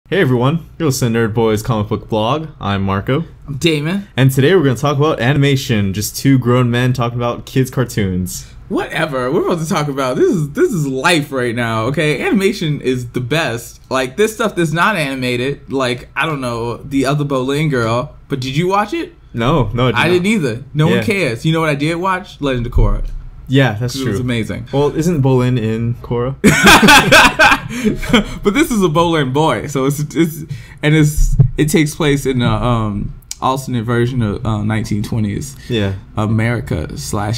Hey everyone, you're listening to Nerd Boys Comic Book Blog. I'm Marco. I'm Damon. And today we're going to talk about animation, just two grown men talking about kids' cartoons. Whatever, we're about to talk about, this is life right now, okay? Animation is the best. Like, this stuff that's not animated, like, I don't know, the other Bolin girl, but did you watch it? No, I didn't either. No one cares. You know what I did watch? Legend of Korra. Yeah, that's true. It was amazing. Well, isn't Bolin in Korra? But this is a Bolin boy, so it takes place in a alternate version of 1920s America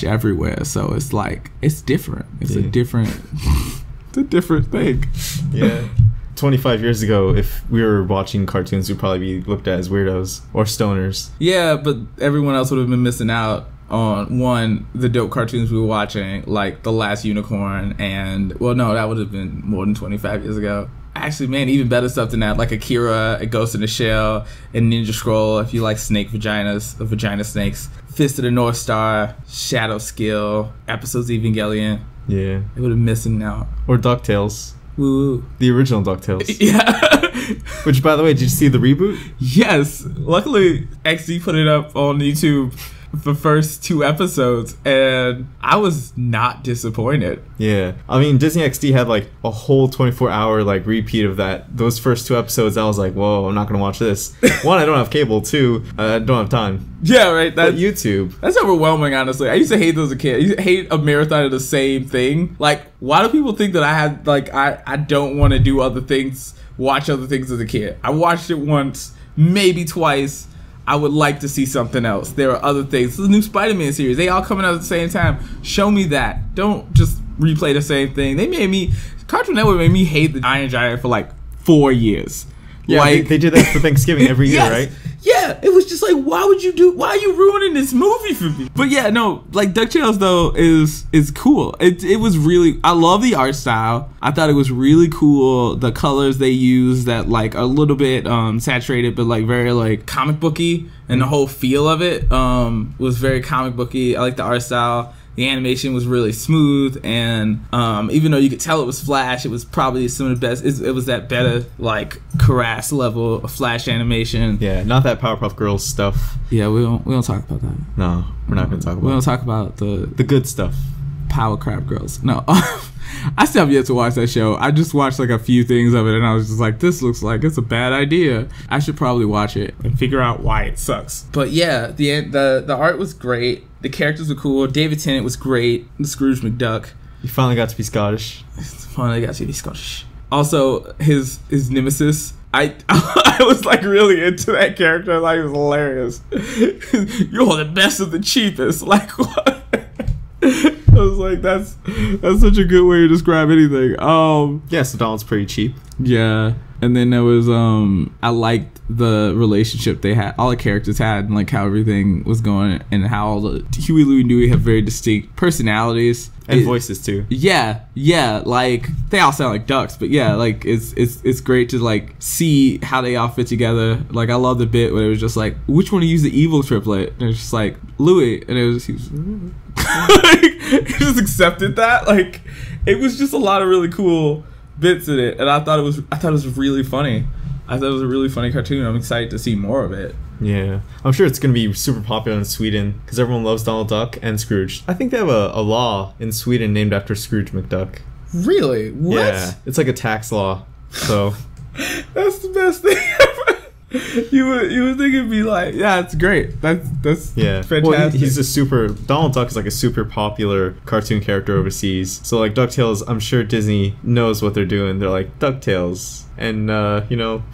/ everywhere. So it's like it's different. It's a different thing. Yeah. 25 years ago, if we were watching cartoons, we'd probably be looked at as weirdos or stoners. Yeah, but everyone else would have been missing out on the dope cartoons we were watching, like The Last Unicorn, and well, no, that would have been more than 25 years ago. Actually, man, even better stuff than that, like Akira, A Ghost in the Shell, and Ninja Scroll, if you like snake vaginas, the vagina snakes, Fist of the North Star, Shadow Skill, episodes of Evangelion. Yeah. It would have missing out. Or DuckTales. Woo. The original DuckTales. Yeah. Which, by the way, did you see the reboot? Yes. Luckily, XD put it up on YouTube the first 2 episodes, and I was not disappointed. Yeah, I mean, Disney XD had like a whole 24-hour like repeat of those first 2 episodes. I was like, whoa, I'm not gonna watch this. One, I don't have cable. 2, I don't have time. Yeah, right. But YouTube. That's overwhelming, honestly. I used to hate those as a kid. I used to hate a marathon of the same thing. Like, why do people think that I had like I don't want to do other things, watch other things as a kid? I watched it once, maybe twice. I would like to see something else. There are other things. The new Spider-Man series, they all coming out at the same time. Show me that. Don't just replay the same thing. Cartoon Network made me hate the Iron Giant for like 4 years. Yeah, like, they did that for Thanksgiving every year, right? Yeah, it was just like, why are you ruining this movie for me? But yeah, no, like DuckTales though is cool. It was really, I love the art style. I thought it was really cool. The colors they use that like are a little bit saturated, but like very like comic booky, and the whole feel of it was very comic booky. I like the art style. The animation was really smooth, and even though you could tell it was Flash, it was probably some of the best. It was that better, like, Carass level of Flash animation. Yeah, not that Powerpuff Girls stuff. Yeah, we don't talk about that. No, we're not going to talk about it. We don't talk about the good stuff. Power Crab Girls. No. I still have yet to watch that show. I just watched like a few things of it, and I was just like, this looks like it's a bad idea. I should probably watch it and figure out why it sucks. But yeah, the art was great. The characters were cool. David Tennant was great. The Scrooge McDuck. He finally got to be Scottish. Also, his nemesis. I was like really into that character. I thought he was hilarious. You're the best of the cheapest. Like, what? I was like, that's such a good way to describe anything. Yeah, so Donald's pretty cheap. Yeah. And then there was I liked the relationship they had, all the characters had, and like how everything was going, and how all the Huey, Louie, and Dewey have very distinct personalities and voices too. Yeah, like they all sound like ducks, but yeah, like it's great to like see how they all fit together. Like I love the bit where it was just like, which one to use the evil triplet? And it's just like Louie, and he just accepted that. Like it was just a lot of really cool bits in it, and I thought it was really funny. I thought it was a really funny cartoon. I'm excited to see more of it. Yeah, I'm sure it's going to be super popular in Sweden because everyone loves Donald Duck and Scrooge. I think they have a law in Sweden named after Scrooge McDuck. Really? What? Yeah, it's like a tax law. So that's the best thing ever. You would think it'd be like, yeah, it's great. That's fantastic. Well, Donald Duck is like a super popular cartoon character overseas. So like DuckTales, I'm sure Disney knows what they're doing. They're like, DuckTales. And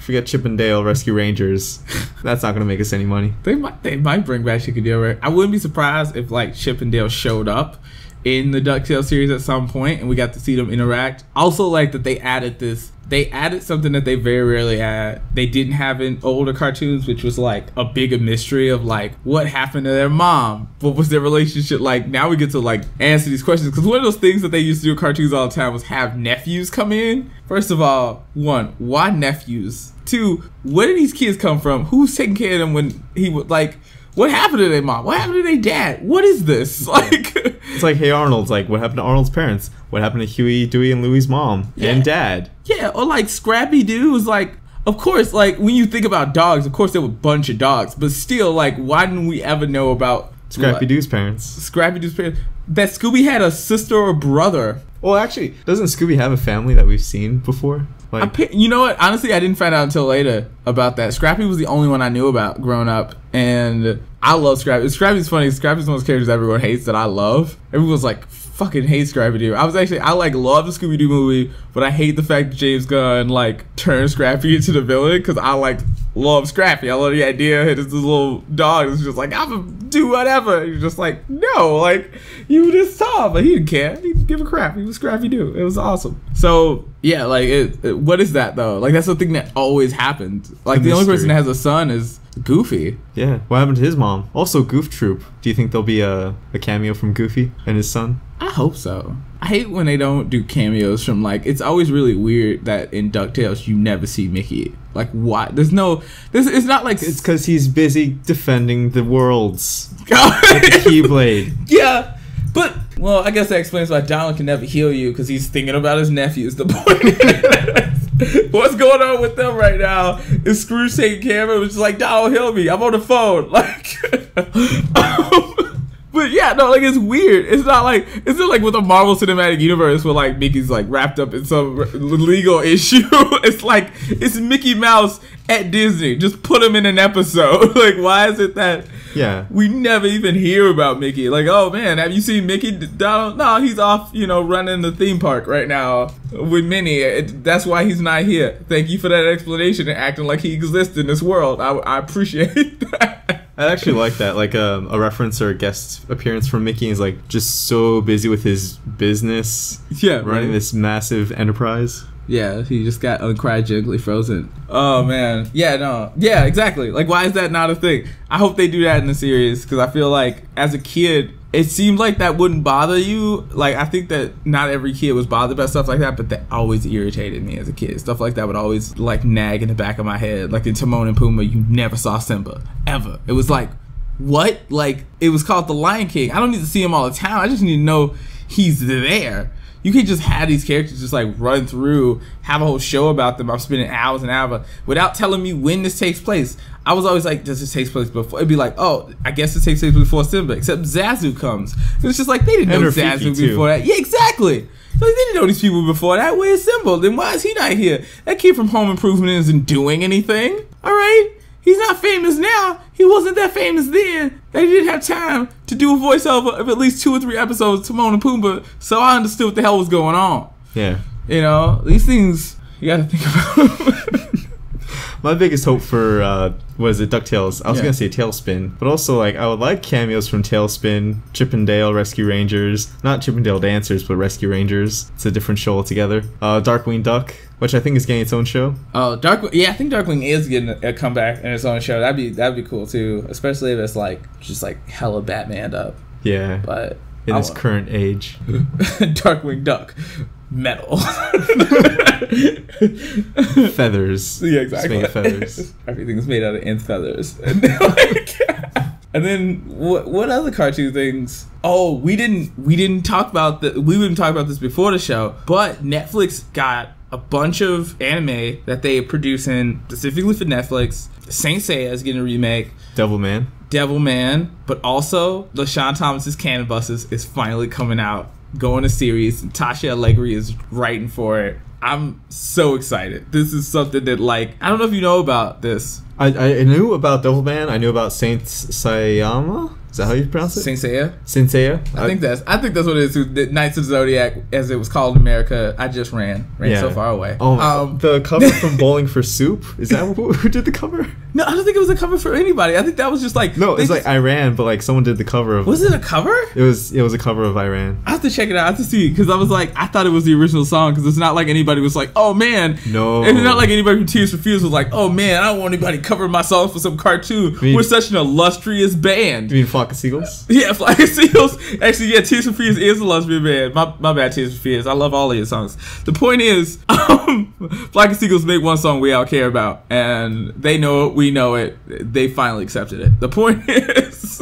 forget Chip and Dale Rescue Rangers. That's not gonna make us any money. They might bring back Chip and Dale. Right? I wouldn't be surprised if like Chip and Dale showed up in the DuckTales series at some point, and we got to see them interact. Also, like that they added something that they very rarely add. They didn't have in older cartoons, which was like a bigger mystery of like what happened to their mom, what was their relationship like. Now we get to like answer these questions, because one of those things that they used to do in cartoons all the time was have nephews come in. First of all, 1, why nephews? 2, where did these kids come from? Who's taking care of them when he would like? What happened to their mom? What happened to their dad? What is this? Like, it's like, hey Arnold's like, what happened to Arnold's parents? What happened to Huey, Dewey, and Louie's mom and dad? Yeah, or like Scrappy Doo was like, of course, like when you think about dogs, of course there were a bunch of dogs, but still, like, why didn't we ever know about Scrappy Doo's parents? Scrappy Doo's parents. That Scooby had a sister or brother. Well, actually, doesn't Scooby have a family that we've seen before? Like, you know what? Honestly, I didn't find out until later about that. Scrappy was the only one I knew about growing up, and I love Scrappy. Scrappy's funny. Scrappy's one of those characters everyone hates that I love. Everyone's like, fucking hate Scrappy Doo. I like love the Scooby Doo movie, but I hate the fact that James Gunn like turned Scrappy into the villain because I like love Scrappy. I love the idea that this little dog is just like, I'm gonna do whatever. You're just like, no, like you just saw him, but he didn't care. He didn't give a crap. He was Scrappy Doo. It was awesome. So yeah, like what is that though? Like that's the thing that always happens. Like the only person that has a son is Goofy. Yeah. What happened to his mom? Also, Goof Troop. Do you think there'll be a cameo from Goofy and his son? I hope so. I hate when they don't do cameos from like. It's always really weird that in DuckTales you never see Mickey. Like why? It's not like it's because he's busy defending the worlds with the Keyblade. Yeah. But, well, I guess that explains why Donald can never heal you, because he's thinking about his nephews. The point is, what's going on with them right now is Scrooge taking care of him. It's just like, Donald, heal me. I'm on the phone. Like, but yeah, no, like, it's weird. It's not like with the Marvel Cinematic Universe where, like, Mickey's, like, wrapped up in some legal issue. It's like, it's Mickey Mouse at Disney. Just put him in an episode. Like, why is it that... Yeah. We never even hear about Mickey. Like, oh man, have you seen Mickey? Donald? No, he's off, running the theme park right now with Minnie. That's why he's not here. Thank you for that explanation and acting like he exists in this world. I appreciate that. I actually like that. Like a reference or a guest appearance from Mickey is like just so busy with his business. Yeah, running this massive enterprise. Yeah, he just got uncryogenically frozen. Oh man, yeah, no, yeah, exactly. Like, why is that not a thing? I hope they do that in the series because I feel like as a kid, it seemed like that wouldn't bother you. Like, I think that not every kid was bothered by stuff like that, but that always irritated me as a kid. Stuff like that would always like nag in the back of my head. Like in Timon and Pumbaa, you never saw Simba ever. It was like, what? Like, it was called The Lion King. I don't need to see him all the time. I just need to know he's there. You can't just have these characters just like run through, have a whole show about them. I'm spending hours and hours without telling me when this takes place. I was always like, does this take place before? It'd be like, oh, I guess it takes place before Simba, except Zazu comes. It's just like, they didn't know Zazu before that. Yeah, exactly. Like, they didn't know these people before that. Where's Simba? Then why is he not here? That kid from Home Improvement isn't doing anything. All right? He's not famous now. He wasn't that famous then. They didn't have time to do a voiceover of at least 2 or 3 episodes of Timon and Pumbaa, so I understood what the hell was going on. Yeah. These things, you gotta think about. My biggest hope for, DuckTales? I was gonna say Tailspin, but also, like, I would like cameos from Tailspin, Chip and Dale, Rescue Rangers. Not Chip and Dale Dancers, but Rescue Rangers. It's a different show altogether. Darkwing Duck, which I think is getting its own show. Oh, Darkwing! Yeah, I think Darkwing is getting a comeback in its own show. That'd be cool too, especially if it's like just like hella Batman'd up. Yeah, but in its current age, Darkwing Duck, metal, feathers. Yeah, exactly. Speaking of feathers, everything's made out of ant feathers. And then what other cartoon things? Oh, we didn't talk about we wouldn't talk about this before the show, but Netflix got a bunch of anime that they are producing specifically for Netflix. Saint Seiya is getting a remake. Devilman, but also LaShawn Thomas's Cannon Buses is finally coming out, going to series. Tasha Allegri is writing for it. I'm so excited. This is something that, like, I don't know if you know about this. I knew about Devilman. I knew about Saint Seiya. Is that how you pronounce it? Saint Seiya. Saint Seiya. I think that's what it is. The Knights of the Zodiac, as it was called in America. I just ran so far away. Oh, the cover from Bowling for Soup. Is that who did the cover? No, I don't think it was a cover for anybody. I think that was just like it's like Iran, but like someone did the cover of. Was it a cover? It was a cover of Iran. I have to check it out. I have to see, because I was like, I thought it was the original song, because it's not like anybody was like, oh man. No. And it's not like anybody from Tears for Fears was like, oh man, I don't want anybody covering my songs for some cartoon. We're such an illustrious band. You mean Flock of Seagulls? Yeah, Flock of Seagulls. Actually, yeah, Tears for Fears is a illustrious band. My bad, Tears for Fears. I love all of your songs. The point is, Flock of Seagulls made one song we all care about, and they know it, we know it. They finally accepted it. The point is,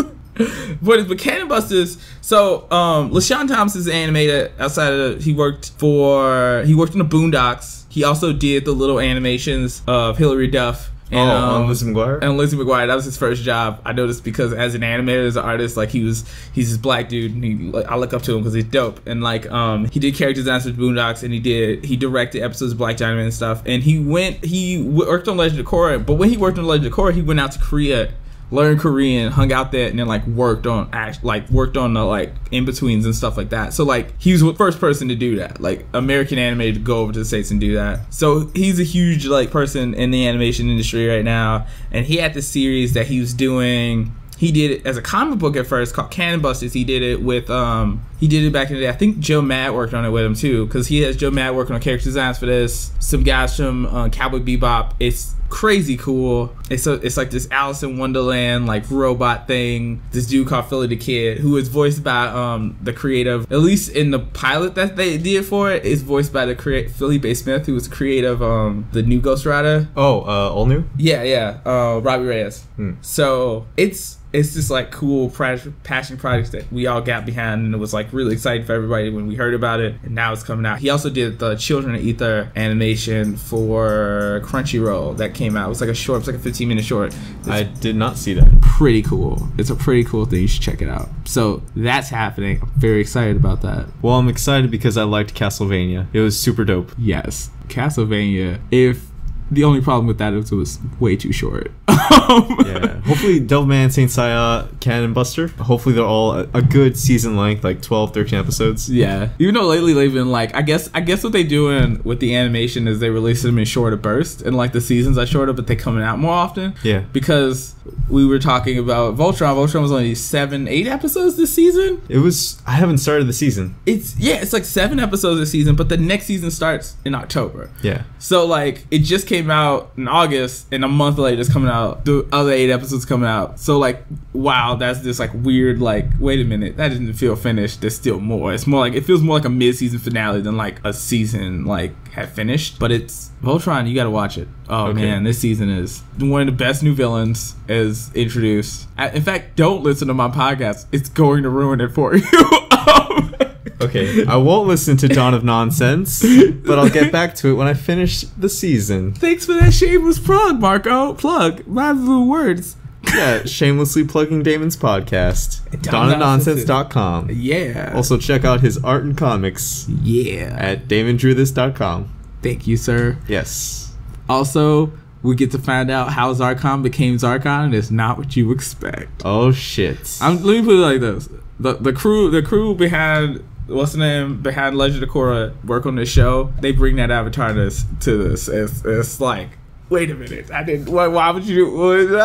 but Cannon Busters. So, LaShawn Thomas is animated outside of he worked in the Boondocks. He also did the little animations of Hilary Duff. And, Lizzie McGuire? And Lizzie McGuire, that was his first job. I noticed because as an animator, as an artist, like he's this black dude, and I look up to him because he's dope. And like he did character designs for Boondocks, and he directed episodes of Black Giant Man and stuff. And he worked on Legend of Korra, but when he worked on Legend of Korra, he went out to Korea, learned Korean, hung out there, and then like worked on the like in-betweens and stuff like that. So like he was the first person to do that, like American animator to go over to the States and do that. So he's a huge like person in the animation industry right now, and he had this series that he was doing. He did it as a comic book at first called Cannon Busters. He did it with he did it back in the day. I think Joe Mad worked on it with him too, because he has Joe Mad working on character designs for this. Some guys from Cowboy Bebop. It's crazy cool. It's like this Alice in Wonderland like robot thing. This dude called Philly the Kid, who is voiced by the creative, at least in the pilot that they did for it, is voiced by the Philly Bay Smith, who was the creative the new Ghost Rider. All new? Yeah. Robbie Reyes. So it's just like cool passion projects that we all got behind, and it was like really exciting for everybody when we heard about it, and now it's coming out. He also did the Children of Ether animation for Crunchyroll that came out. It was like a 15-minute short. I did not see that. Pretty cool. It's a pretty cool thing. You should check it out. So that's happening. I'm very excited about that. Well, I'm excited because I liked Castlevania. It was super dope. Yes, Castlevania. The only problem with that is it was way too short. Yeah. Hopefully Devilman, Saint Seiya, Cannon Buster, hopefully they're all a good season length, like 12, 13 episodes. Yeah. Even though lately they've been like, I guess what they doing with the animation is they release them in shorter bursts, and like the seasons are shorter, but they're coming out more often. Yeah. Because we were talking about Voltron. Voltron was only 7-8 episodes this season. I haven't started the season. It's like 7 episodes this season, but the next season starts in October. Yeah. So like it just came out in August, and a month later it's coming out. The other 8 episodes coming out. So like, wow, that's just like weird. Like, wait a minute, that doesn't feel finished. There's still more. It feels more like a mid-season finale than like a season like had finished. But it's Voltron. You got to watch it. Oh okay. Man, this season is one of the best new villains is introduced. In fact, don't listen to my podcast. It's going to ruin it for you. Okay, I won't listen to Dawn of Nonsense, but I'll get back to it when I finish the season. Thanks for that shameless plug, Marco. Plug my little words. Yeah, shamelessly plugging Damon's podcast. DawnOfNonsense.com. Yeah. Also check out his art and comics. Yeah. At DamonDrewThis.com. Thank you, sir. Yes. Also, we get to find out how Zarkon became Zarkon, and it's not what you expect. Oh shit. Let me put it like this: the crew behind behind Legend of Korra work on this show. They bring that avatar to this. It's like, wait a minute, I didn't. Why would you do?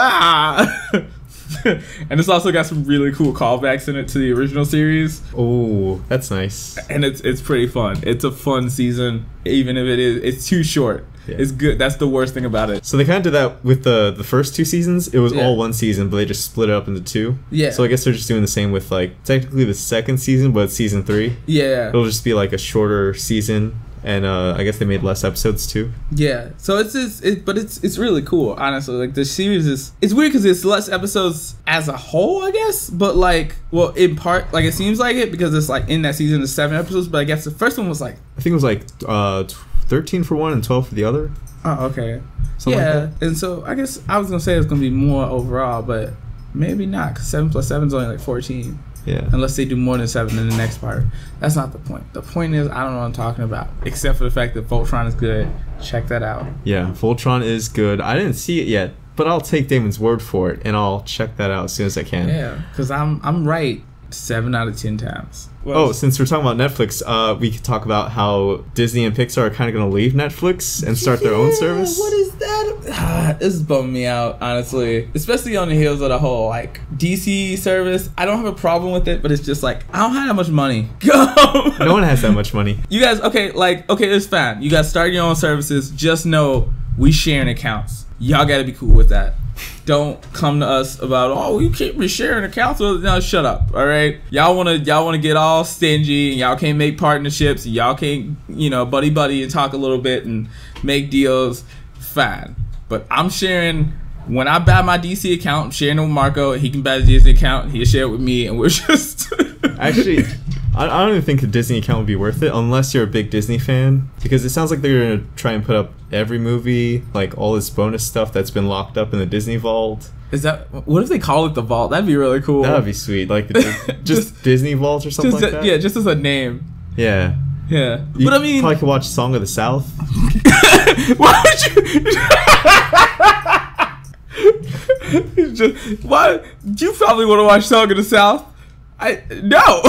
And it's also got some really cool callbacks in it to the original series. Oh, that's nice. And it's pretty fun. It's a fun season, even if it's too short. Yeah. It's good. That's the worst thing about it. So they kind of did that with the first 2 seasons. It was all one season, but they just split it up into 2. Yeah. So I guess they're just doing the same with like technically the second season, but it's season 3. Yeah. It'll just be like a shorter season. And I guess they made less episodes too. Yeah, so it's really cool, honestly. Like the series it's weird because it's less episodes as a whole, I guess. But like, well, in part, like it seems like it because it's like in that season there's 7 episodes. But I guess the first one was like, I think it was like 13 for one and 12 for the other. Oh, okay. Something like that. And so I guess I was gonna say it's gonna be more overall, but maybe not because 7 plus 7 is only like 14. Yeah. Unless they do more than 7 in the next part. That's not the point. The point is, I don't know what I'm talking about. Except for the fact that Voltron is good. Check that out. Yeah, Voltron is good. I didn't see it yet, but I'll take Damon's word for it, and I'll check that out as soon as I can. Yeah, because I'm right 7 out of 10 times. Oh, since we're talking about Netflix, we could talk about how Disney and Pixar are kind of going to leave Netflix and start their own service. What is that? This is bumming me out, honestly. Especially on the heels of the whole, like, DC service. I don't have a problem with it, but it's just like, I don't have that much money. No one has that much money. You guys, okay, it's fine. You guys start your own services. Just know we sharing accounts. Y'all got to be cool with that. Don't come to us about, oh, you can't be sharing accounts. No, shut up. All right, y'all wanna get all stingy, and y'all can't make partnerships. And y'all can't, buddy and talk a little bit and make deals. Fine, but I'm sharing. When I buy my DC account, I'm sharing it with Marco. He can buy the Disney account. He'll share it with me, and we're just actually. I don't even think the Disney account would be worth it unless you're a big Disney fan, because it sounds like they're gonna try and put up every movie, like all this bonus stuff that's been locked up in the Disney Vault. Is that what if they call it the Vault? That'd be really cool. That'd be sweet, like just Disney Vault or something like that. Yeah, just as a name. Yeah. Yeah, You but I mean, probably could watch Song of the South. why would you? Why you probably want to watch Song of the South? No.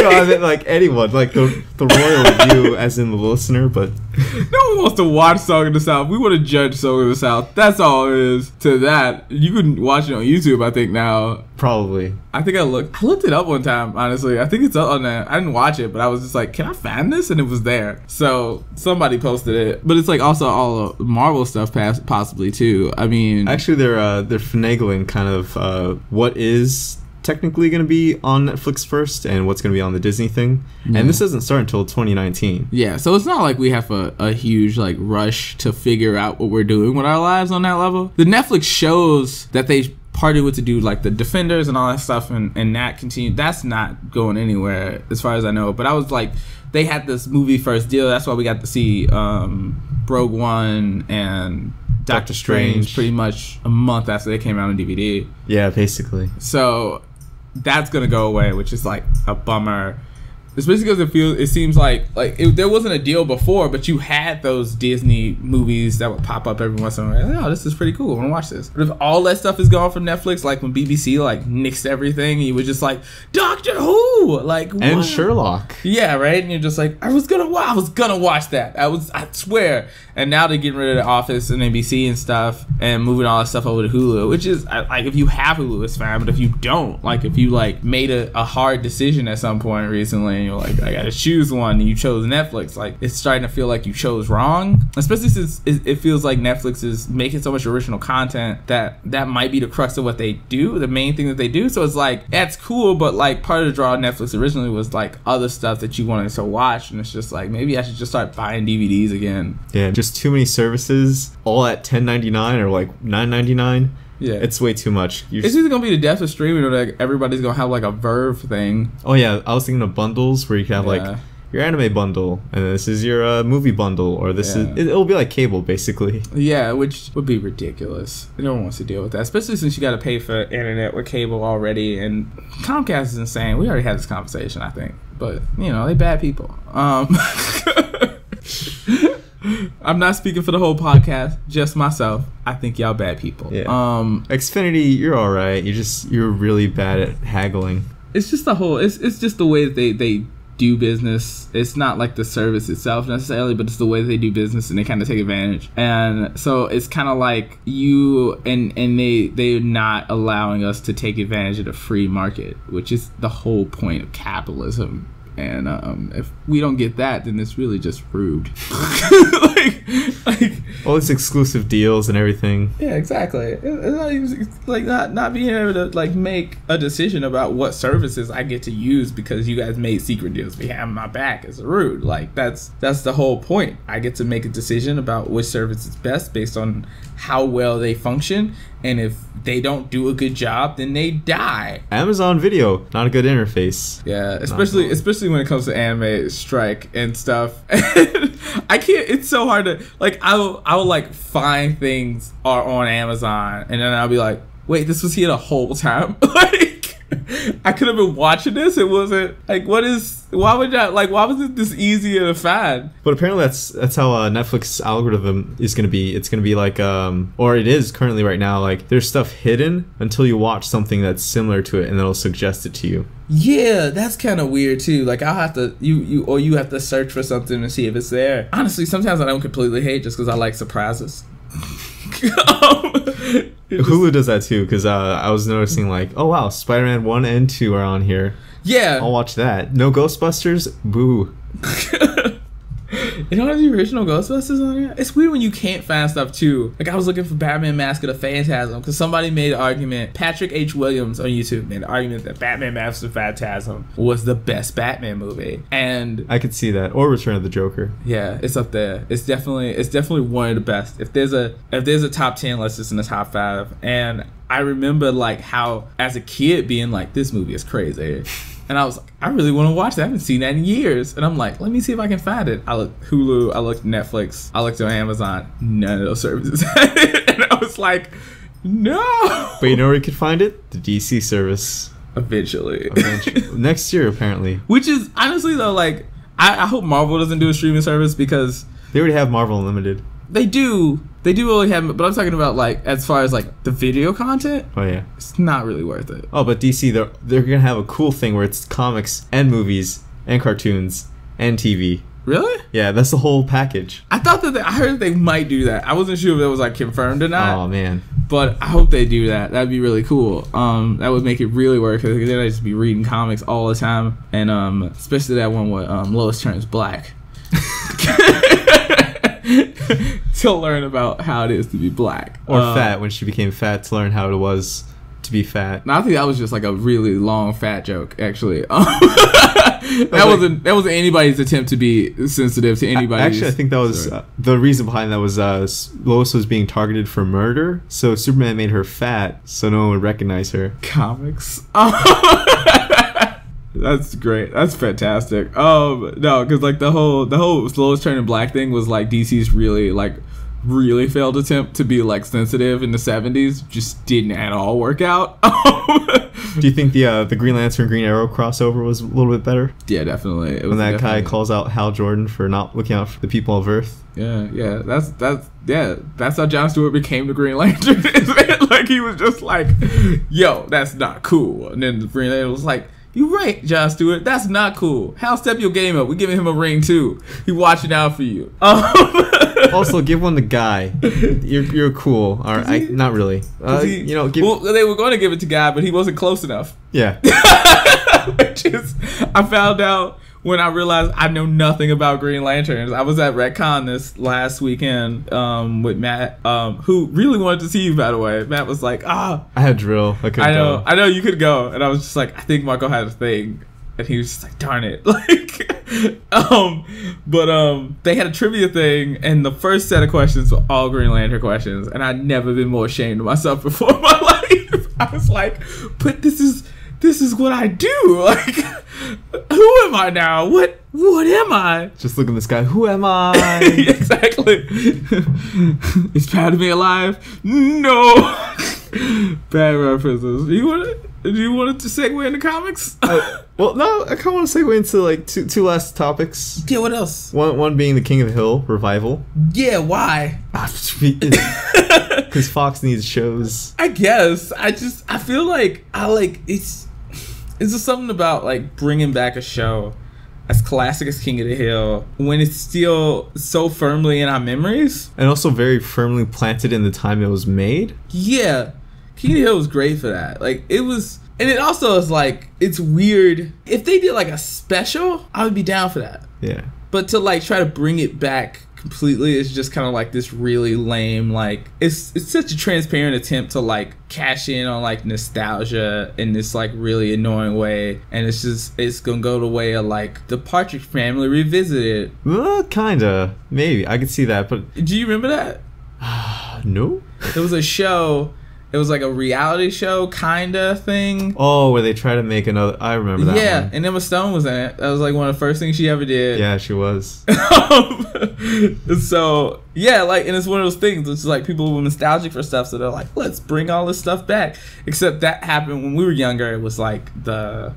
No, I mean, like anyone, like the royal you, as in the listener, but no one wants to watch Song of the South. We want to judge Song of the South. That's all it is to that. You can watch it on YouTube, I think now. probably. I think I looked it up one time, honestly. I think it's up on there. I didn't watch it, but I was just like, can I find this? And it was there. So somebody posted it. But it's like also all Marvel stuff possibly too. I mean, Actually, they're finagling kind of what is technically going to be on Netflix first and what's going to be on the Disney thing. And this doesn't start until 2019. yeah, so it's not like we have a huge like rush to figure out what we're doing with our lives on that level. The Netflix shows that they parted with to do like the Defenders and all that stuff, and that continued. That's not going anywhere as far as I know. But I was like, they had this movie first deal. That's why we got to see Rogue One and Doctor Strange pretty much a month after they came out on DVD. Yeah, basically. So that's gonna go away, which is like a bummer. Especially because it seems like there wasn't a deal before, but you had those Disney movies that would pop up every once in a while. Like, oh, this is pretty cool. I want to watch this. But if all that stuff is gone from Netflix, like when BBC like nixed everything, you were just like Doctor Who, like And what? Sherlock. Yeah, right. And you're just like, I was gonna watch that. I swear. And now they're getting rid of The Office and NBC and stuff, and moving all that stuff over to Hulu. Which is like, if you have Hulu, it's fine. But if you don't, like, if you like made a hard decision at some point recently, and you're like, I gotta choose one, and you chose Netflix, like, it's starting to feel like you chose wrong. Especially since it feels like Netflix is making so much original content that might be the crux of what they do, the main thing that they do. So it's like, that's cool, but like part of the draw of Netflix originally was like other stuff that you wanted to watch, and it's just like, maybe I should just start buying DVDs again. Yeah, just too many services, all at $10.99 or like $9.99. Yeah, it's way too much. It's either gonna be the death of streaming, or like everybody's gonna have like a Verve thing. Oh yeah, I was thinking of bundles where you can have like your anime bundle, and this is your movie bundle, or this is it'll be like cable basically. Yeah, which would be ridiculous. No one wants to deal with that, especially since you got to pay for internet with cable already, and Comcast is insane. We already had this conversation, I think, but you know, they bad people. I'm not speaking for the whole podcast, just myself. I think y'all bad people. Yeah. Xfinity, you're all right. You're really bad at haggling. It's just the whole. It's just the way that they do business. It's not like the service itself necessarily, but it's the way that they do business, and they kind of take advantage. And so it's kind of like you and they're not allowing us to take advantage of the free market, which is the whole point of capitalism. And if we don't get that, then it's really just rude. like all these exclusive deals and everything. Yeah, exactly. It's not even, like not being able to like make a decision about what services I get to use because you guys made secret deals behind my back is rude. Like that's the whole point. I get to make a decision about which service is best based on how well they function, and if they don't do a good job, then they die. Amazon Video, not a good interface. Yeah, especially when it comes to anime strike and stuff. I can't. It's so hard to like. I will like find things are on Amazon, and then I'll be like, wait, this was here the whole time. Like, I could have been watching this. It wasn't like, why was it this easier to find? But apparently that's how Netflix algorithm is going to be. It's going to be like, or it is currently right now, like there's stuff hidden until you watch something that's similar to it, and it'll suggest it to you. Yeah, that's kind of weird too. Like I'll have to, you have to search for something to see if it's there. Honestly, sometimes I don't completely hate just because I like surprises. Hulu does that too, because I was noticing like, oh wow, Spider-Man 1 and 2 are on here. Yeah, I'll watch that. No Ghostbusters? Boo. You don't have the original Ghostbusters on here? It's weird when you can't find stuff too. Like I was looking for Batman Mask of the Phantasm because somebody made an argument. Patrick H. Williams on YouTube made an argument that Batman Mask of the Phantasm was the best Batman movie, and I could see that. Or Return of the Joker. Yeah, it's up there. It's definitely one of the best. If there's a top 10, let's just in the top 5. And I remember like how as a kid being like, this movie is crazy. And I was like, I really want to watch that. I haven't seen that in years. And I'm like, let me see if I can find it. I looked Hulu, I looked Netflix, I looked on Amazon. None of those services had it. And I was like, no. But you know where you could find it? The DC service. Eventually. Next year, apparently. Which is, honestly, though, like, I hope Marvel doesn't do a streaming service because... They already have Marvel Unlimited. They do really have, but I'm talking about, like, as far as, like, the video content. Oh, yeah. It's not really worth it. Oh, but DC, they're going to have a cool thing where it's comics and movies and cartoons and TV. Really? Yeah, that's the whole package. I thought that I heard they might do that. I wasn't sure if that was, like, confirmed or not. Oh, man. But I hope they do that. That'd be really cool. That would make it really work, because then I'd just be reading comics all the time. And especially that one where Lois turns black. To learn about how it is to be black. Or fat, when she became fat, to learn how it was to be fat. No, I think that was just like a really long fat joke, actually. That wasn't anybody's attempt to be sensitive to anybody. Actually, I think that was the reason behind that was Lois was being targeted for murder, so Superman made her fat so no one would recognize her. Comics. That's great. That's fantastic. No, because like the whole Lois turning black thing was like DC's really failed attempt to be like sensitive in the 70s. Just didn't at all work out. Do you think the Green Lantern Green Arrow crossover was a little bit better? Yeah, definitely. It was when that guy calls out Hal Jordan for not looking out for the people of Earth. Yeah. That's how John Stewart became the Green Lantern. Like he was just like, yo, that's not cool. And then the Green Lantern was like, you right, John Stewart. That's not cool. Hal, step your game up. We're giving him a ring too. He watching out for you. Also, give one to Guy. You're cool. All right, not really. Well, they were going to give it to Guy, but he wasn't close enough. Yeah. Which is, I found out when I realized I know nothing about Green Lanterns. I was at Retcon this last weekend with Matt, who really wanted to see you, by the way. Matt was like, I had drill. I know you could go. And I was just like, I think Marco had a thing. And he was just like, darn it. They had a trivia thing, and the first set of questions were all Green Lantern questions. And I'd never been more ashamed of myself before in my life. I was like, but this is what I do. Like, who am I now? What am I? Just look at this guy. Who am I? Exactly. Is proud to be alive? No. Bad references. Do you want to segue into comics? Well, no. I kind of want to segue into like two last topics. Yeah. What else? One being the King of the Hill revival. Yeah. Why? Because Fox needs shows. I guess. I feel like it's just something about like bringing back a show as classic as King of the Hill when it's still so firmly in our memories, and also very firmly planted in the time it was made. Yeah, King of the Hill was great for that. Like it was, and it also is like, it's weird if they did like a special, I would be down for that. Yeah, but to like try to bring it back completely is just kind of like this really lame, like it's such a transparent attempt to like cash in on like nostalgia in this like really annoying way, and it's gonna go the way of like the Partridge Family Revisited. Kinda, maybe I could see that, but do you remember that? No. There was a show. It was like a reality show kinda thing. Oh, where they try to make another. I remember that. Yeah, one. and Emma Stone was in it. That was like one of the first things she ever did. Yeah, she was. So yeah, like, and it's one of those things. It's like people were nostalgic for stuff, so they're like, let's bring all this stuff back. Except that happened when we were younger. It was like the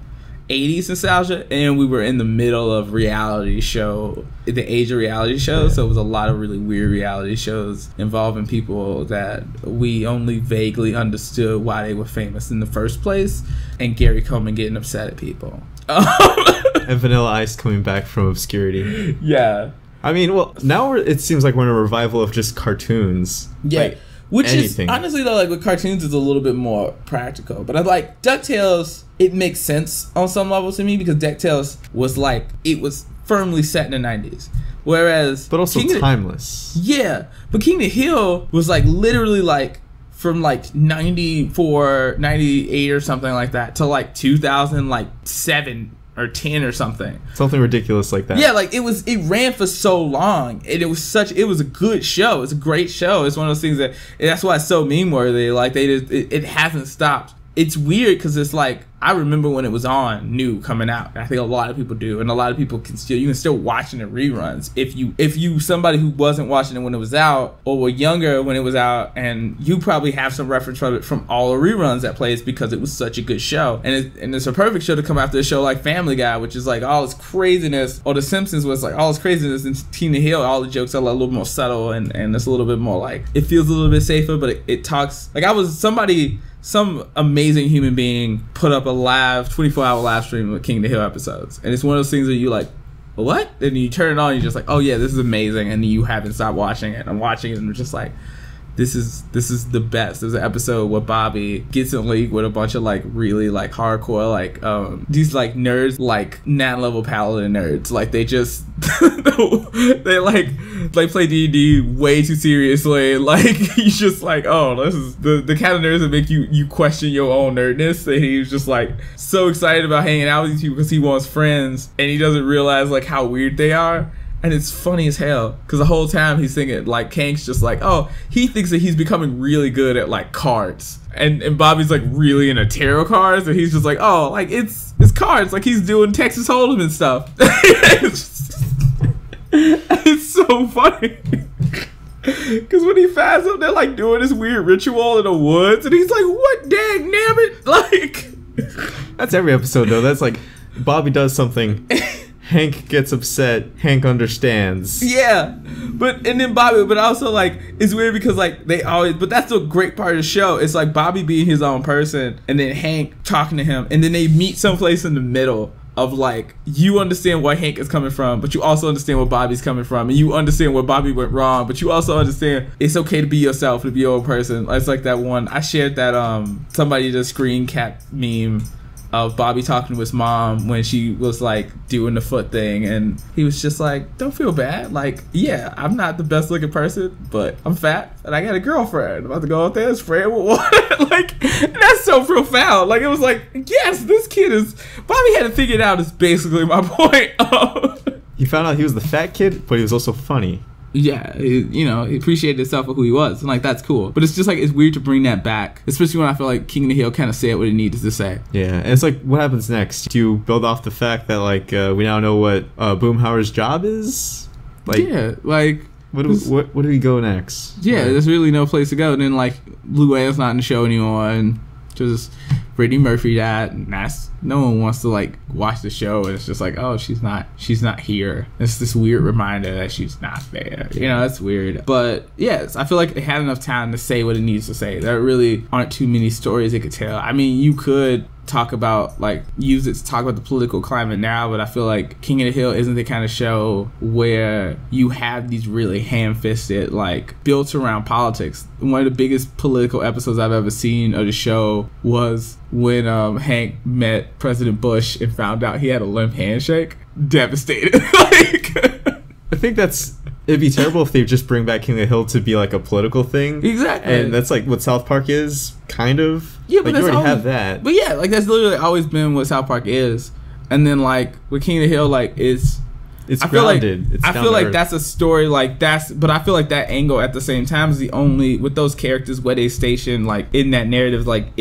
80s nostalgia, and we were in the middle of reality show, the age of reality shows. Yeah. So it was a lot of really weird reality shows involving people that we only vaguely understood why they were famous in the first place, and Gary Coleman getting upset at people. And Vanilla Ice coming back from obscurity. Yeah. I mean, well, now it seems like we're in a revival of just cartoons. Yeah. Like, which anything. Is, honestly, though, like with cartoons, it's a little bit more practical. But I like DuckTales, it makes sense on some level to me, because DuckTales was like, it was firmly set in the 90s. Whereas... But also timeless. Yeah. But King of the Hill was like literally like from like 94, 98 or something like that to like 2007 or 10 or something. Something ridiculous like that. Yeah, like it ran for so long, and it was a good show. It's a great show. It's one of those things that's why it's so meme worthy. Like it hasn't stopped it's weird because it's like, I remember when it was on new coming out. I think a lot of people do, and a lot of people you can still watch it in reruns if you somebody who wasn't watching it when it was out or were younger when it was out, and you probably have some reference from it from all the reruns that plays because it was such a good show, and it's a perfect show to come after a show like Family Guy, which is like all this craziness, or The Simpsons was like all this craziness, and Tina Hill, all the jokes are a little more subtle and it's a little bit more like, it feels a little bit safer, but it talks like some amazing human being put up a live 24-hour live stream of King of the Hill episodes, and it's one of those things where you like, what? And you turn it on, and you're just like, oh yeah, this is amazing, and you haven't stopped watching it. I'm watching it, and it's just like, this is the best. There's an episode where Bobby gets in a league with a bunch of like really like hardcore like these like nerds, like level paladin nerds. Like they just they play D&D way too seriously. Like he's just like, oh, this is the kind of nerds that make you question your own nerdness. And he's just like so excited about hanging out with these people because he wants friends, and he doesn't realize like how weird they are. And it's funny as hell because the whole time he's thinking like Hank's just like, oh, he thinks that he's becoming really good at like cards, and Bobby's like really into tarot cards, and he's just like, oh, like it's cards, like he's doing Texas Hold'em and stuff. It's so funny because when he finds them, they're like doing this weird ritual in the woods, and he's like, what, dang nabbit, like that's every episode though. That's like Bobby does something. Hank gets upset. Hank understands. Yeah, but also like it's weird because like they always. But that's the great part of the show. It's like Bobby being his own person, and then Hank talking to him, and then they meet someplace in the middle of like, you understand where Hank is coming from, but you also understand where Bobby's coming from, and you understand where Bobby went wrong, but you also understand it's okay to be yourself, to be your own person. It's like that one I shared that somebody did a screen cap meme of Bobby talking to his mom when she was like doing the foot thing, and he was just like, don't feel bad, like, yeah, I'm not the best looking person, but I'm fat and I got a girlfriend. I'm about to go out there and spray it with water. Like, that's so profound. Like, it was like, yes, this kid is, Bobby had to figure it out, is basically my point. He found out he was the fat kid, but he was also funny. Yeah, he appreciated himself for who he was, and like that's cool. But it's just like, it's weird to bring that back, especially when I feel like King of the Hill kind of said what it needed to say. Yeah, and it's like, what happens next? Do you build off the fact that like we now know what Boomhauer's job is? Like, yeah, like where do we go next? Yeah, like, there's really no place to go. And then like Luann's not in the show anymore, and just Brittany Murphy died, and that's, no one wants to like watch the show, and it's just like, oh, she's not here. It's this weird reminder that she's not there. You know, that's weird. But yes, I feel like they had enough time to say what it needs to say. There really aren't too many stories it could tell. I mean, you could talk about, like, use it to talk about the political climate now, but I feel like King of the Hill isn't the kind of show where you have these really ham-fisted, like, built around politics. One of the biggest political episodes I've ever seen of the show was when Hank met President Bush and found out he had a limp handshake. Devastated. Like, I think it'd be terrible if they just bring back King of the Hill to be like a political thing. Exactly. And that's like what South Park is, kind of. Yeah, but like, you already have that. But yeah, like that's literally always been what South Park is. And then like with King of the Hill, like it's grounded. I feel like that's a story, like but I feel like that angle at the same time is the only, with those characters where they station like in that narrative, like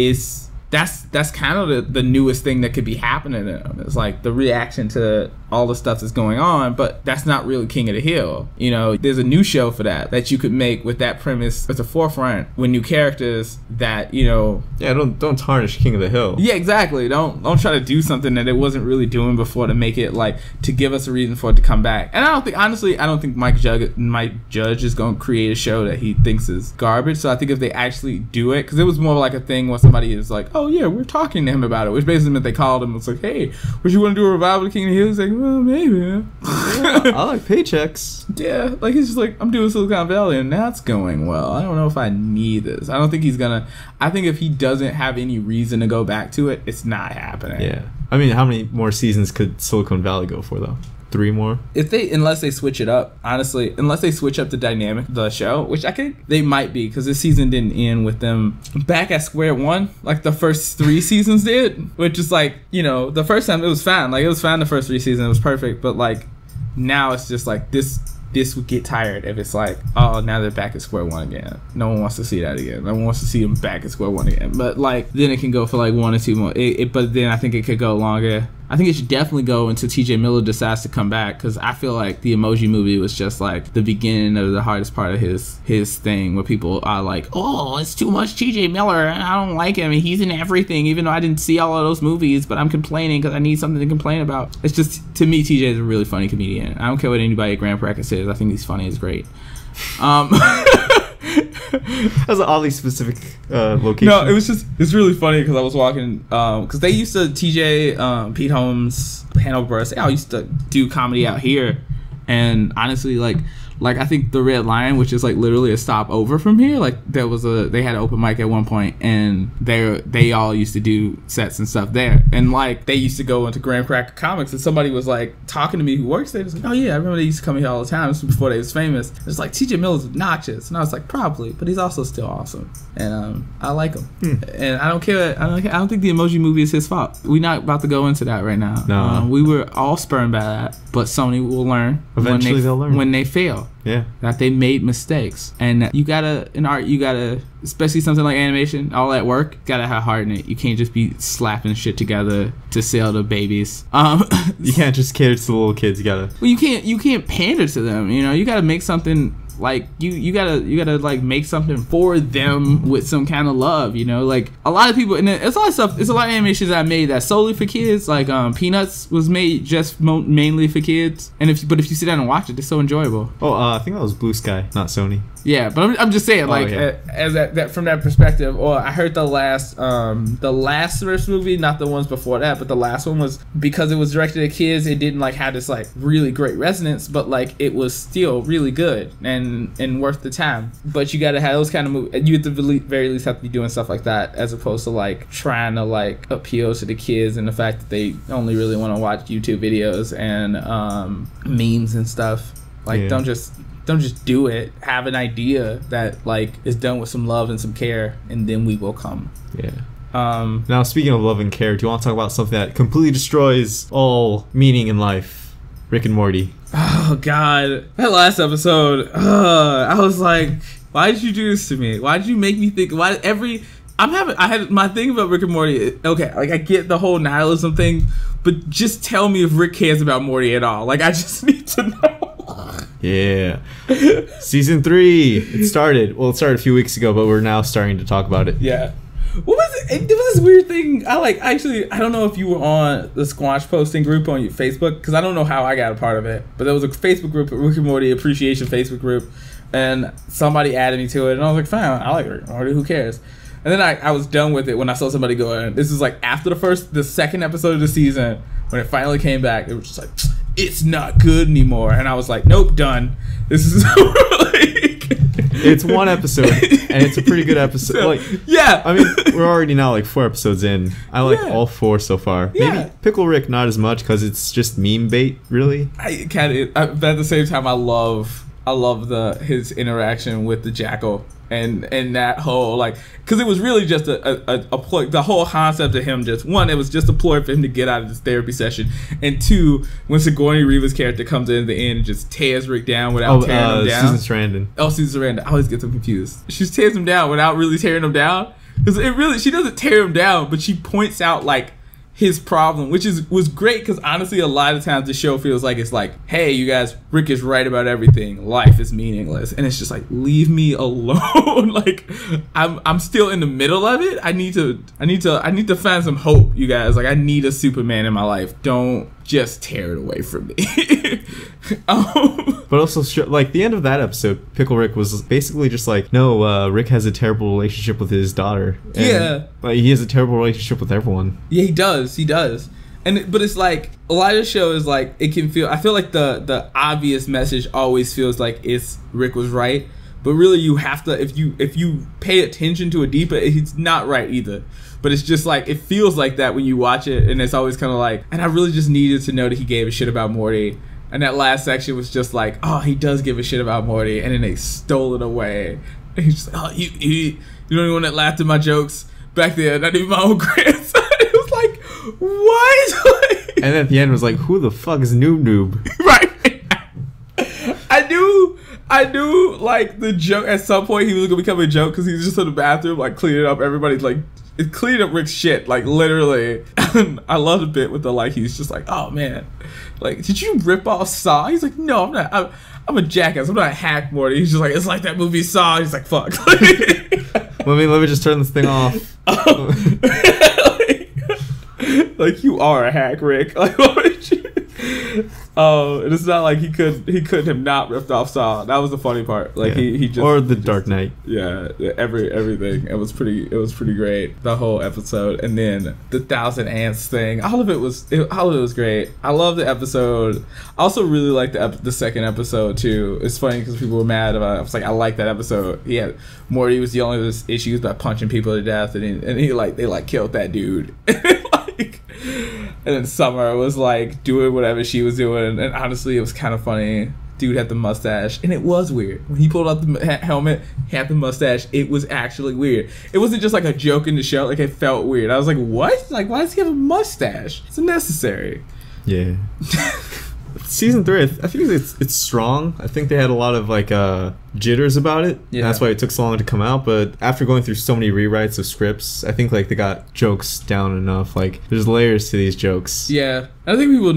that's kind of the newest thing that could be happening to them. It's like the reaction to all the stuff that's going on, but that's not really King of the Hill. You know, there's a new show for that you could make with that premise at the forefront, with new characters that, you know. Yeah, don't tarnish King of the Hill. Yeah, exactly. Don't try to do something that it wasn't really doing before to make it like, to give us a reason for it to come back. And I don't think Mike Judge is going to create a show that he thinks is garbage. So I think if they actually do it, because it was more like a thing where somebody is like, oh yeah, we're talking to him about it, which basically meant they called him and was like, hey, would you want to do a revival of King of the Hill? He's like, well, maybe. Yeah, I like paychecks. Yeah, like he's just like, I'm doing Silicon Valley and that's going well. I don't know if I need this. I don't think he's gonna. I think if he doesn't have any reason to go back to it, it's not happening. Yeah, I mean, how many more seasons could Silicon Valley go for though? 3 more? Unless they switch it up, honestly, unless they switch up the dynamic of the show, which I think they might be, because this season didn't end with them back at square one like the first 3 seasons did, which is like, you know, the first time it was fine. Like, it was fine the first 3 seasons, it was perfect, but like now it's just like this this would get tired if it's like, oh, now they're back at square one again. No one wants to see that again. No one wants to see them back at square one again. But like, then it can go for like 1 or 2 more. But then I think it could go longer. I think it should definitely go until TJ Miller decides to come back, because I feel like the Emoji movie was just like the beginning of the hardest part of his thing, where people are like, oh, it's too much TJ Miller, I don't like him, and he's in everything, even though I didn't see all of those movies, but I'm complaining because I need something to complain about. It's just, to me, TJ is a really funny comedian. I don't care what anybody at Grand Prix says. I think he's funny. He's great. That's an oddly specific location. No, it's really funny because I was walking, because they used to, TJ, Pete Holmes, Hannibal Buress, they all used to do comedy out here, and honestly, like I think the Red Lion, which is like literally a stop over from here, like they had an open mic at one point, and they all used to do sets and stuff there, and like they used to go into Graham Cracker Comics, and somebody was like talking to me who works there, was like, oh yeah, I remember they used to come here all the time. This was before they was famous. It's like, TJ Miller's obnoxious, and I was like, probably, but he's also still awesome, and I like him, and I don't care. I don't think the Emoji movie is his fault. We're not about to go into that right now. No, we were all spurned by that, but Sony will learn. Eventually they'll learn when they fail. Yeah, that they made mistakes, and you gotta, in art, you gotta, especially something like animation, all that work, gotta have heart in it. You can't just be slapping shit together to sell to babies. You can't just cater to the little kids. You gotta. Well, you can't pander to them. You know, you gotta make something. Like you gotta like make something for them with some kind of love, you know. Like a lot of people, and it's a lot of stuff. It's a lot of animations I made that's solely for kids. Like Peanuts was made just mainly for kids, and if you sit down and watch it, it's so enjoyable. Oh, I think that was Blue Sky, not Sony. Yeah, but I'm just saying, like, as that from that perspective. Or I heard the last Smurfs movie, not the ones before that, but the last one was, because it was directed at kids, it didn't like have this like really great resonance, but like it was still really good and worth the time. But you gotta have those kind of movies. You at the very least have to be doing stuff like that, as opposed to like trying to like appeal to the kids and the fact that they only really want to watch YouTube videos and memes and stuff. Like, don't just do it. Have an idea that like is done with some love and some care, and then we will come. Yeah. Now, speaking of love and care, do you want to talk about something that completely destroys all meaning in life? Rick and Morty. Oh God, that last episode. I was like, why did you do this to me? Why did you make me think? I had my thing about Rick and Morty. Okay, like I get the whole nihilism thing, but just tell me if Rick cares about Morty at all. Like I just need to know. Yeah. Season 3. It started a few weeks ago, but we're now starting to talk about it. Yeah. What was it? There was this weird thing. I don't know if you were on the Squash posting group on your Facebook, because I don't know how I got a part of it, but there was a Facebook group, a Rick and Morty Appreciation Facebook group, and somebody added me to it, and I was like, fine, I like Rick and Morty, who cares? And then I was done with it when I saw somebody go in. This is like after the second episode of the season, when it finally came back, it was just like, it's not good anymore. And I was like, nope, done. This is it's one episode, and it's a pretty good episode. So, like, yeah, I mean, we're already now like 4 episodes in. I like all 4 so far. Yeah. Maybe Pickle Rick not as much, because it's just meme bait, really. But at the same time, I love his interaction with the jackal. And that whole, like, because it was really just a ploy. The whole concept of him, just one, it was just a ploy for him to get out of this therapy session, and 2, when Sigourney Weaver's character comes in at the end and just tears Rick down without tearing him down. Susan Sarandon. Oh, Susan Sarandon. I always get them confused. She tears him down without really tearing him down, because she doesn't tear him down, but she points out like his problem, which was great, because honestly a lot of times the show feels like it's like, hey you guys, Rick is right about everything, life is meaningless, and it's just like, leave me alone. Like I'm still in the middle of it. I need to find some hope, you guys. Like I need a Superman in my life. Don't just tear it away from me. But also, like, the end of that episode, Pickle Rick was basically just like, no, Rick has a terrible relationship with his daughter. And, like, he has a terrible relationship with everyone. Yeah, he does. But it's like, a lot of the show is like, I feel like the obvious message always feels like it's Rick was right. But really you have to, if you pay attention to it deeper, he's not right either. But it's just like, it feels like that when you watch it, and it's always kind of like, and I really just needed to know that he gave a shit about Morty. And that last section was just like, oh, he does give a shit about Morty, and then they stole it away. And he's just like, oh, you don't even want that laughed at my jokes back there, not even my own grandson. It was like, what? And at the end was like, who the fuck is Noob Noob? Right. I knew I knew like the joke at some point he was gonna become a joke because he was just in the bathroom like cleaning up everybody's like it cleaned up Rick's shit like literally. I love the bit with the like he's just like, oh man, like did you rip off Saw? He's like, no, I'm not. I'm a jackass. I'm not a hack, Morty. He's just like, it's like that movie Saw. He's like, fuck. let me just turn this thing off. Like you are a hack, Rick. Like what would you? Oh, and it's not like he couldn't have not ripped off Saw. That was the funny part. Like he just or the Dark Knight. Yeah, everything. It was pretty great. The whole episode, and then the 1,000 ants thing. All of it was great. I love the episode. I also really like the second episode too. It's funny because people were mad about it. I was like, I like that episode. Yeah, Morty was dealing with his issues by punching people to death, and they killed that dude. And then Summer was like doing whatever she was doing, and honestly, it was kind of funny. Dude had the mustache, and it was weird when he pulled out the helmet, had the mustache. It was actually weird. It wasn't just like a joke in the show; like it felt weird. I was like, "What? Like, why does he have a mustache? It's unnecessary." Yeah. Season 3, I think it's strong. I think they had a lot of like jitters about it. Yeah. That's why it took so long to come out. But after going through so many rewrites of scripts, I think like they got jokes down enough. Like there's layers to these jokes. Yeah, I think people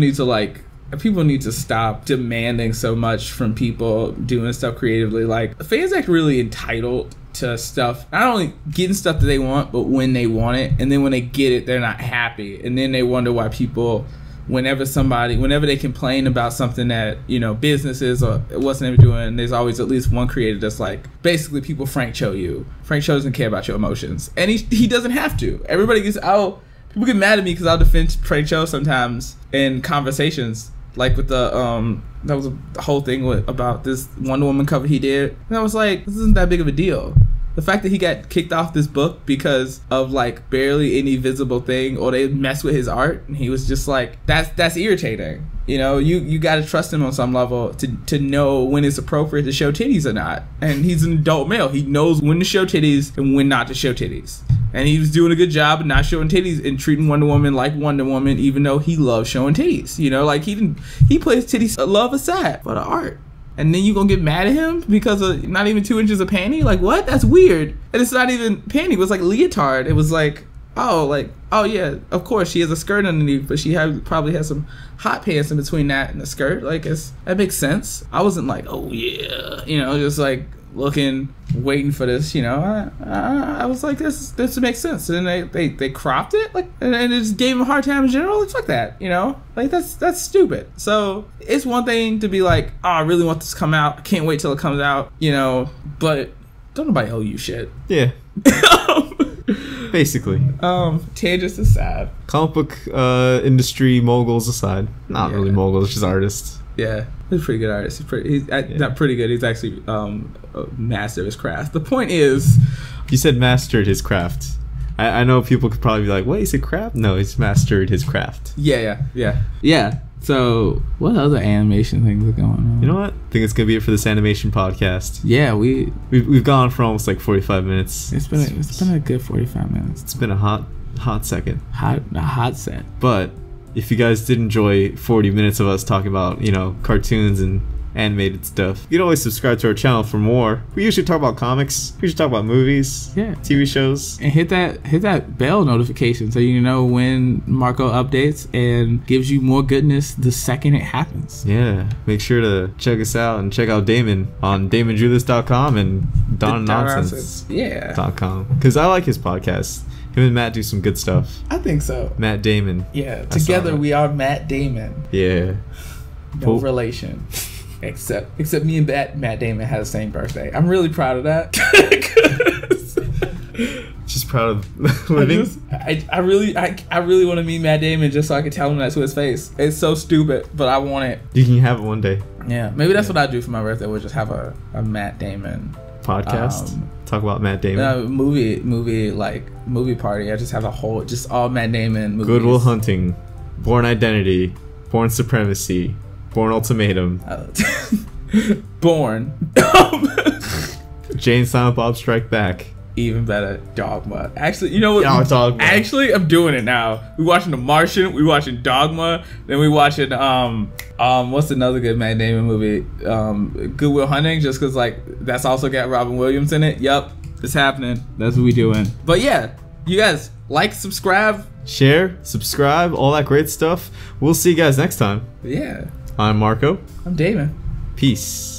need to stop demanding so much from people doing stuff creatively. Like fans act really entitled to stuff, not only getting stuff that they want, but when they want it, and then when they get it, they're not happy, and then they wonder why people. Whenever they complain about something that, you know, businesses or what's name doing, there's always at least one creator that's like, basically people Frank Cho you. Frank Cho doesn't care about your emotions. And he doesn't have to. People get mad at me because I'll defend Frank Cho sometimes in conversations. Like with the, that was a whole thing about this Wonder Woman cover he did. And I was like, this isn't that big of a deal. The fact that he got kicked off this book because of like barely any visible thing, or they messed with his art, and he was just like, that's irritating. You know, you got to trust him on some level to know when it's appropriate to show titties or not. And he's an adult male. He knows when to show titties and when not to show titties. And he was doing a good job of not showing titties and treating Wonder Woman like Wonder Woman, even though he loves showing titties. You know, like he plays titties love aside for the art. And then you gonna get mad at him because of not even 2 inches of panty? Like, what? That's weird. And it's not even panty. It was like leotard. It was like, oh yeah, of course she has a skirt underneath, but she probably has some hot pants in between that and the skirt. Like, that makes sense. I wasn't like, oh yeah, you know, just like looking, waiting for this, you know. I was like, this makes sense. And then they cropped it, like, and they just gave him a hard time in general. It's like that, you know, like that's stupid. So it's one thing to be like, oh, I really want this to come out. I can't wait till it comes out, you know. But don't nobody owe you shit. Yeah. Basically. Tangents aside. Comic book industry moguls aside. Not really moguls, just artists. Yeah, he's a pretty good artist. Not pretty good. He's actually a master of his craft. The point is, you said mastered his craft. I know people could probably be like, "Wait, is it craft?" No, he's mastered his craft. Yeah. So, what other animation things are going on? You know what? I think it's gonna be it for this animation podcast. Yeah, we've gone for almost like 45 minutes. It's been a good 45 minutes. It's been a hot second. A hot set. But if you guys did enjoy 40 minutes of us talking about, you know, cartoons and animated stuff, you can always subscribe to our channel for more. We usually talk about comics. We usually talk about movies, TV shows, and hit that bell notification so you know when Marco updates and gives you more goodness the second it happens. Yeah, make sure to check us out and check out Damon on DamonJulius.com and DonNonsense.com because I like his podcast. Him and Matt do some good stuff. I think so. Matt Damon. Yeah, together we are Matt Damon. Yeah. No relation. Except me and Matt Damon had the same birthday. I'm really proud of that. Just proud of living. I really want to meet Matt Damon just so I can tell him that to his face. It's so stupid, but I want it. You can have it one day. Yeah, maybe that's what I do for my birthday. We'll just have a Matt Damon podcast. Talk about Matt Damon. Movie party. I just have all Matt Damon movies. Good Will Hunting, Born Identity, Born Supremacy, Born Ultimatum, Born, Jane Silent Bob Strike Back, Even better, Dogma. Actually, you know what? Yeah, Dogma. Actually, I'm doing it now. We watching The Martian. We watching Dogma. Then we watching what's another good Matt Damon movie? Good Will Hunting. Just because like that's also got Robin Williams in it. Yup, it's happening. That's what we doing. But yeah, you guys like, subscribe, share, subscribe, all that great stuff. We'll see you guys next time. Yeah. I'm Marco. I'm Damon. Peace.